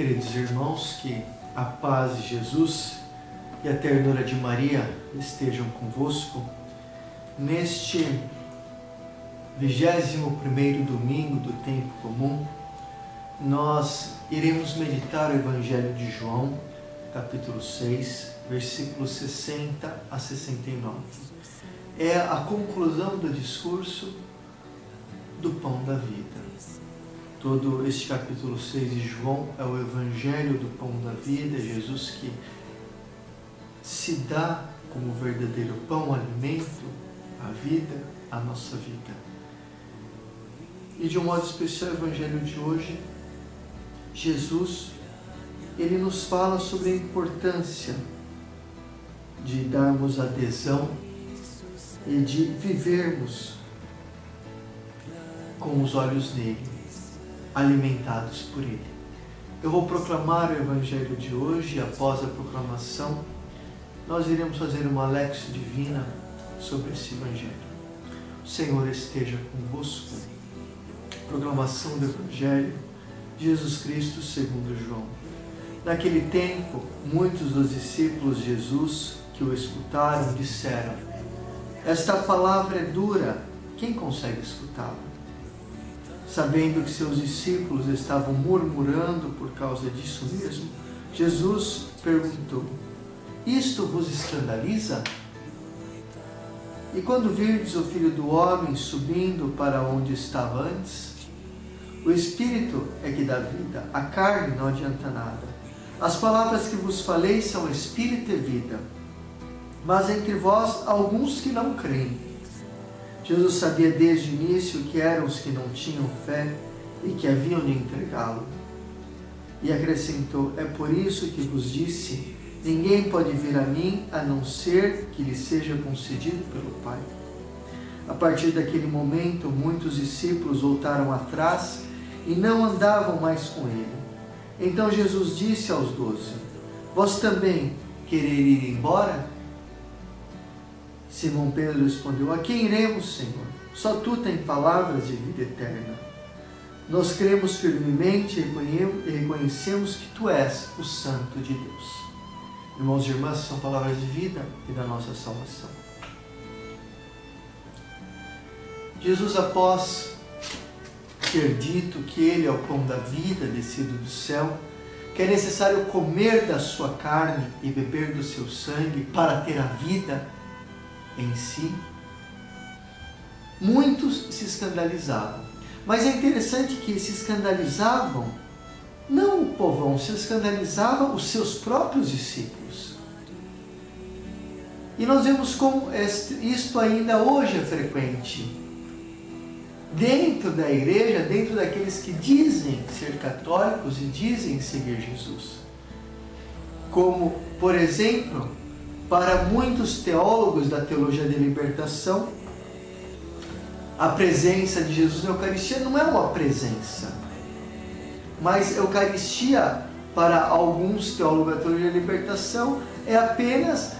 Queridos irmãos, que a paz de Jesus e a ternura de Maria estejam convosco. Neste 21º domingo do tempo comum, nós iremos meditar o Evangelho de João, capítulo 6, versículos 60 a 69. É a conclusão do discurso do pão da vida. Todo este capítulo 6 de João é o Evangelho do pão da vida, Jesus que se dá como verdadeiro pão, alimento, a vida, a nossa vida. E de um modo especial, o Evangelho de hoje, Jesus, ele nos fala sobre a importância de darmos adesão e de vivermos com os olhos nele, alimentados por ele. Eu vou proclamar o Evangelho de hoje e após a proclamação, nós iremos fazer uma lexio divina sobre esse Evangelho. O Senhor esteja convosco. Proclamação do Evangelho de Jesus Cristo segundo João. Naquele tempo, muitos dos discípulos de Jesus que o escutaram disseram: esta palavra é dura, quem consegue escutá-la? Sabendo que seus discípulos estavam murmurando por causa disso mesmo, Jesus perguntou: isto vos escandaliza? E quando virdes o Filho do Homem subindo para onde estava antes? O Espírito é que dá vida, a carne não adianta nada. As palavras que vos falei são Espírito e vida, mas entre vós há alguns que não creem. Jesus sabia desde o início que eram os que não tinham fé e que haviam de entregá-lo. E acrescentou: é por isso que vos disse, ninguém pode vir a mim a não ser que lhe seja concedido pelo Pai. A partir daquele momento, muitos discípulos voltaram atrás e não andavam mais com ele. Então Jesus disse aos 12: vós também quereis ir embora? Simão Pedro respondeu: a quem iremos, Senhor? Só tu tens palavras de vida eterna. Nós cremos firmemente e reconhecemos que tu és o Santo de Deus. Irmãos e irmãs, são palavras de vida e da nossa salvação. Jesus, após ter dito que ele é o pão da vida descido do céu, que é necessário comer da sua carne e beber do seu sangue para ter a vida em si, muitos se escandalizavam. Mas é interessante que se escandalizavam não o povão, se escandalizavam os seus próprios discípulos. E nós vemos como isto ainda hoje é frequente dentro da igreja, dentro daqueles que dizem ser católicos e dizem seguir Jesus. Como, por exemplo, para muitos teólogos da teologia da libertação, a presença de Jesus na Eucaristia não é uma presença, mas Eucaristia, para alguns teólogos da teologia da libertação, é apenas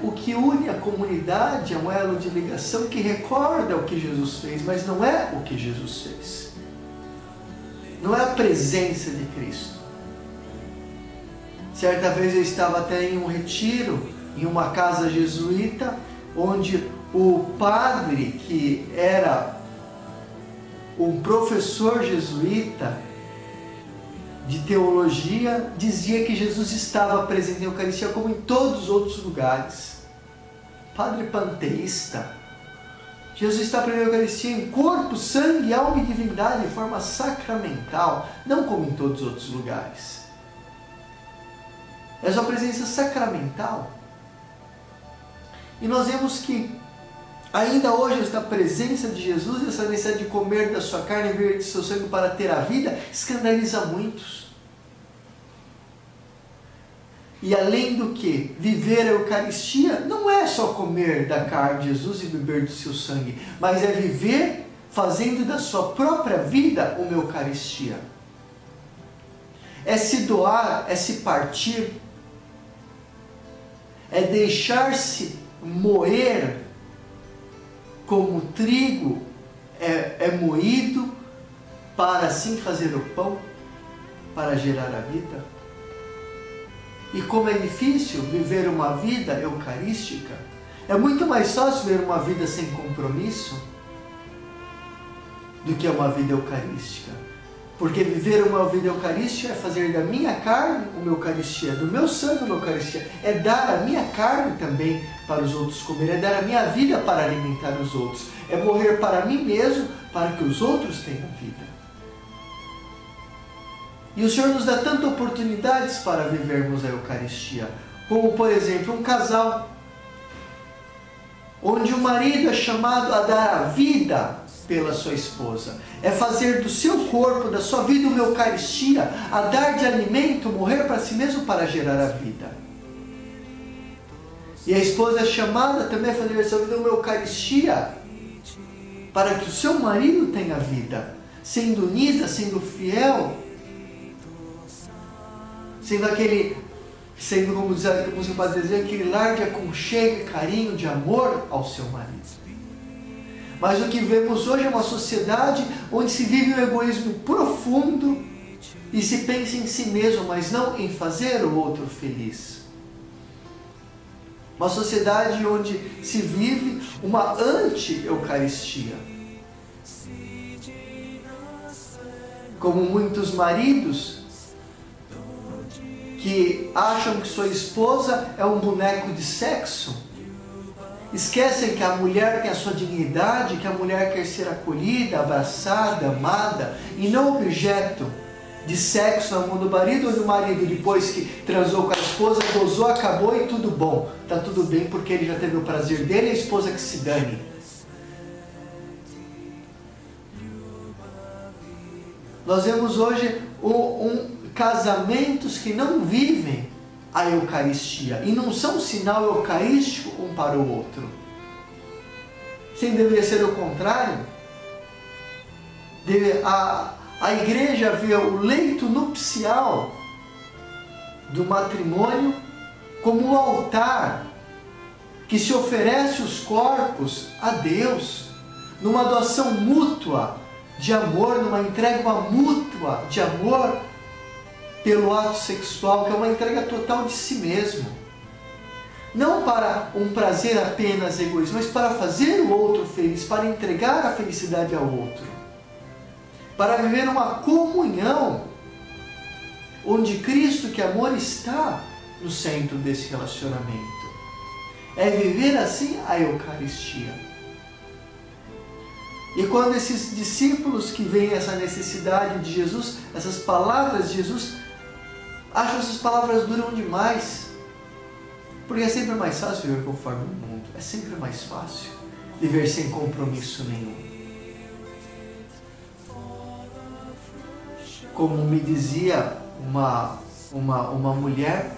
o que une a comunidade, é um elo de ligação que recorda o que Jesus fez, mas não é o que Jesus fez. Não é a presença de Cristo. Certa vez eu estava até em um retiro, em uma casa jesuíta, onde o padre, que era um professor jesuíta de teologia, dizia que Jesus estava presente na Eucaristia como em todos os outros lugares. Padre panteísta. Jesus está presente na Eucaristia em corpo, sangue, alma e divindade, de forma sacramental, não como em todos os outros lugares. É sua presença sacramental. E nós vemos que ainda hoje esta presença de Jesus, essa necessidade de comer da sua carne e beber de seu sangue para ter a vida, escandaliza muitos. E além do que, viver a Eucaristia não é só comer da carne de Jesus e beber do seu sangue, mas é viver fazendo da sua própria vida uma Eucaristia. É se doar, é se partir, é deixar-se moer como trigo é moído para assim fazer o pão. para gerar a vida? E como é difícil viver uma vida eucarística. É muito mais fácil viver uma vida sem compromisso do que uma vida eucarística. Porque viver uma vida eucarística é fazer da minha carne uma eucaristia, do meu sangue uma eucaristia. É dar a minha carne também para os outros comer, é dar a minha vida para alimentar os outros. É morrer para mim mesmo para que os outros tenham vida. E o Senhor nos dá tantas oportunidades para vivermos a Eucaristia, como por exemplo um casal, onde o marido é chamado a dar a vida pela sua esposa, é fazer do seu corpo, da sua vida uma Eucaristia, a dar de alimento, morrer para si mesmo para gerar a vida. E a esposa é chamada também a fazer da sua vida uma Eucaristia, para que o seu marido tenha vida, sendo unida, sendo fiel, sendo como se pode dizer, aquele lar de aconchego, carinho, de amor ao seu marido. Mas o que vemos hoje é uma sociedade onde se vive um egoísmo profundo e se pensa em si mesmo, mas não em fazer o outro feliz. Uma sociedade onde se vive uma anti-eucaristia. Como muitos maridos que acham que sua esposa é um boneco de sexo, esquecem que a mulher tem a sua dignidade, que a mulher quer ser acolhida, abraçada, amada, e não objeto de sexo na mão do marido, onde o marido, depois que transou com a esposa, gozou, acabou e tudo bom. Está tudo bem porque ele já teve o prazer dele e a esposa que se dane. Nós vemos hoje casamentos que não vivem a Eucaristia e não são sinal eucarístico um para o outro. Sim, deveria ser o contrário. A igreja vê o leito nupcial do matrimônio como um altar que se oferece os corpos a Deus numa doação mútua de amor, numa entrega mútua de amor pelo ato sexual, que é uma entrega total de si mesmo. Não para um prazer apenas egoísta, mas para fazer o outro feliz, para entregar a felicidade ao outro. Para viver uma comunhão, onde Cristo, que amor, está no centro desse relacionamento. É viver assim a Eucaristia. E quando esses discípulos que veem essa necessidade de Jesus, essas palavras de Jesus, acham essas palavras duram demais. Porque é sempre mais fácil viver conforme o mundo. É sempre mais fácil viver sem compromisso nenhum. Como me dizia uma mulher,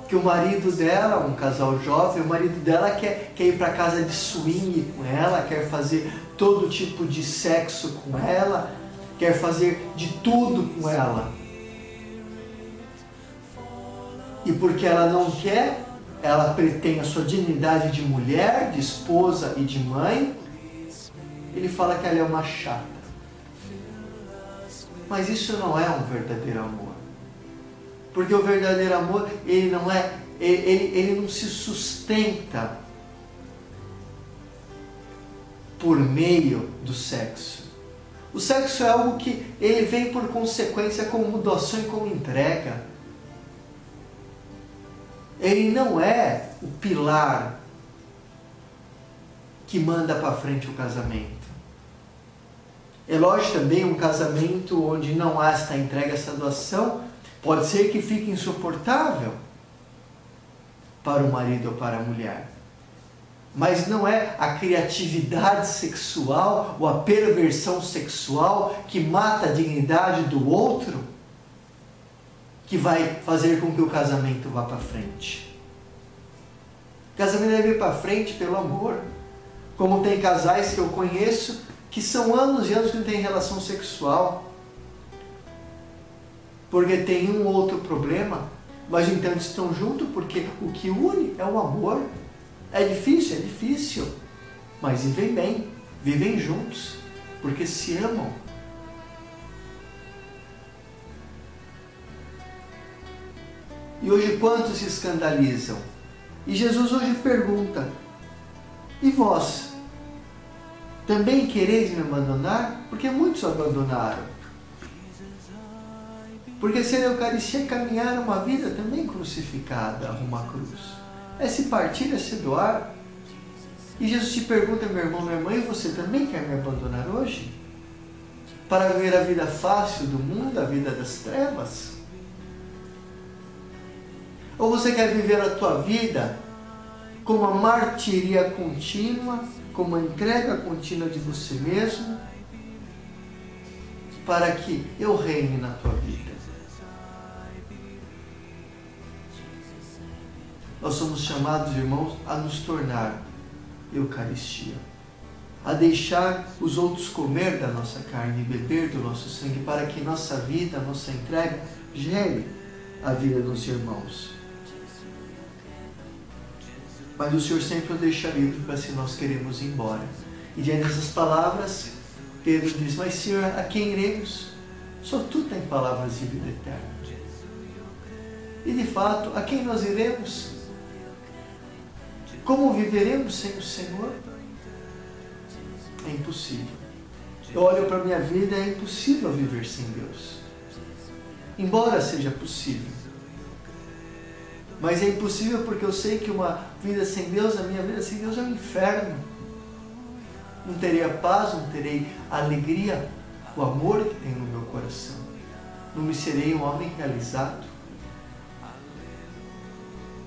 que o marido dela, um casal jovem, o marido dela quer ir para casa de swing com ela, quer fazer todo tipo de sexo com ela, quer fazer de tudo com ela. E porque ela não quer, ela tem a sua dignidade de mulher, de esposa e de mãe, ele fala que ela é uma chata. Mas isso não é um verdadeiro amor. Porque o verdadeiro amor, ele não se sustenta por meio do sexo. O sexo é algo que ele vem por consequência como doação e como entrega. Ele não é o pilar que manda para frente o casamento. É lógico também um casamento onde não há esta entrega, essa doação, pode ser que fique insuportável para o marido ou para a mulher. Mas não é a criatividade sexual ou a perversão sexual que mata a dignidade do outro que vai fazer com que o casamento vá para frente. O casamento deve ir para frente pelo amor. Como tem casais que eu conheço que são anos e anos que não têm relação sexual, porque tem um ou outro problema, mas então eles estão juntos porque o que une é o amor. É difícil, mas vivem bem, vivem juntos, porque se amam. E hoje quantos se escandalizam? E Jesus hoje pergunta: e vós? Também quereis me abandonar? Porque muitos abandonaram. Porque ser a Eucaristia é caminhar uma vida também crucificada rumo à cruz. É se partir, é se doar. E Jesus te pergunta, meu irmão, minha irmã, e você também quer me abandonar hoje? Para viver a vida fácil do mundo, a vida das trevas? Ou você quer viver a tua vida com uma martiria contínua, com uma entrega contínua de você mesmo, para que eu reine na tua vida? Nós somos chamados, irmãos, a nos tornar Eucaristia, a deixar os outros comer da nossa carne e beber do nosso sangue, para que nossa vida, nossa entrega, gere a vida dos irmãos. Mas o Senhor sempre o deixa livre para se nós queremos ir embora. E diante dessas palavras, Pedro diz: mas Senhor, a quem iremos? Só Tu tens palavras de vida eterna. E de fato, a quem nós iremos? Como viveremos sem o Senhor? É impossível. Eu olho para a minha vida, é impossível viver sem Deus. Embora seja possível. Mas é impossível porque eu sei que uma vida sem Deus, a minha vida sem Deus é um inferno. Não terei a paz, não terei a alegria, o amor que tenho no meu coração. Não me serei um homem realizado.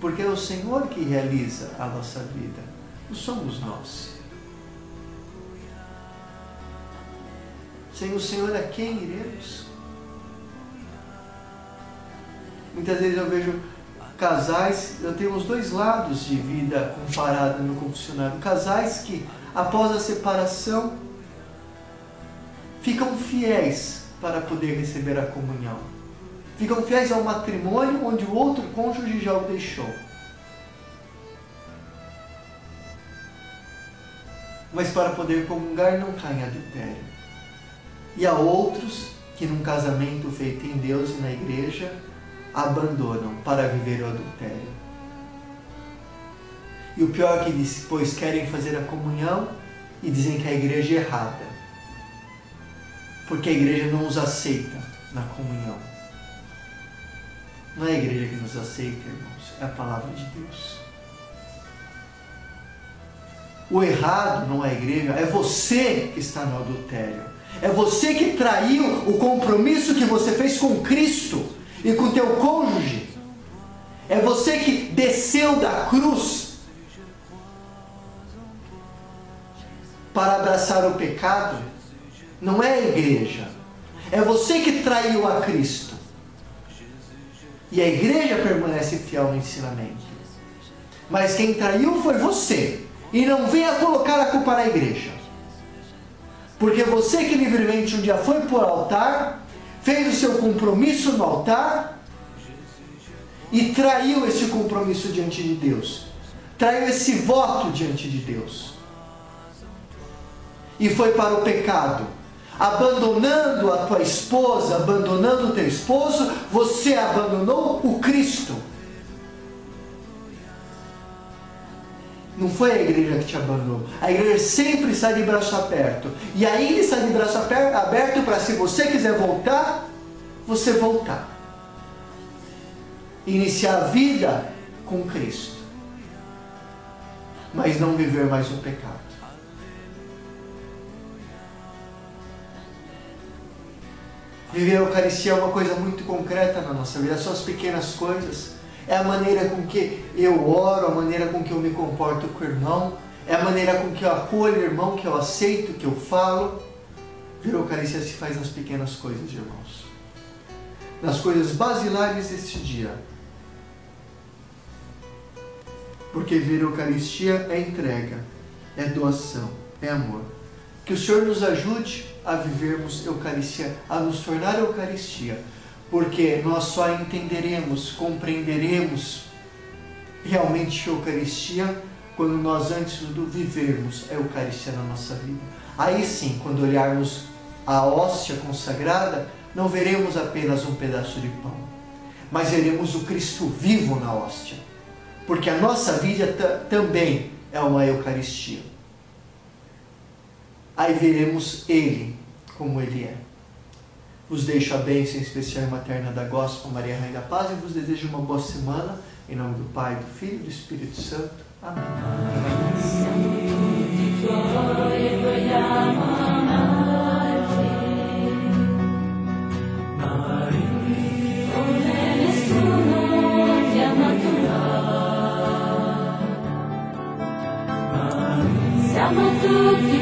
Porque é o Senhor que realiza a nossa vida, não somos nós. Sem o Senhor, a quem iremos? Muitas vezes eu vejo casais, eu tenho os dois lados de vida comparada no confessionário. Casais que, após a separação, ficam fiéis para poder receber a comunhão. Ficam fiéis ao matrimônio onde o outro cônjuge já o deixou. Mas para poder comungar não caem em adultério. E há outros que num casamento feito em Deus e na igreja abandonam para viver o adultério. E o pior é que depois querem fazer a comunhão e dizem que a igreja é errada. Porque a igreja não os aceita na comunhão. Não é a igreja que nos aceita, irmãos, é a palavra de Deus. O errado não é a igreja, é você que está no adultério. É você que traiu o compromisso que você fez com Cristo e com teu cônjuge. É você que desceu da cruz para abraçar o pecado. Não é a igreja. É você que traiu a Cristo. E a igreja permanece fiel no ensinamento. Mas quem traiu foi você. E não venha colocar a culpa na igreja. Porque você que livremente um dia foi para o altar, fez o seu compromisso no altar e traiu esse compromisso diante de Deus. Traiu esse voto diante de Deus. E foi para o pecado. Abandonando a tua esposa, abandonando o teu esposo, você abandonou o Cristo. Não foi a igreja que te abandonou. A igreja sempre está de braço aberto. E ainda está de braço aberto para, se você quiser voltar, você voltar. Iniciar a vida com Cristo. Mas não viver mais o pecado. Viver a Eucaristia é uma coisa muito concreta na nossa vida. São as pequenas coisas. É a maneira com que eu oro, a maneira com que eu me comporto com o irmão, é a maneira com que eu acolho o irmão, que eu aceito, que eu falo. Viver a Eucaristia se faz nas pequenas coisas, irmãos. Nas coisas basilares deste dia. Porque viver a Eucaristia é entrega, é doação, é amor. Que o Senhor nos ajude a vivermos Eucaristia, a nos tornar Eucaristia. Porque nós só entenderemos, compreenderemos realmente a Eucaristia quando nós, antes de tudo, vivermos a Eucaristia na nossa vida. Aí sim, quando olharmos a hóstia consagrada, não veremos apenas um pedaço de pão, mas veremos o Cristo vivo na hóstia, porque a nossa vida também é uma Eucaristia. Aí veremos Ele como Ele é. Vos deixo a bênção especial e materna da Gospel, Maria Rainha da Paz, e vos desejo uma boa semana, em nome do Pai, do Filho e do Espírito Santo. Amém. Siamo tutti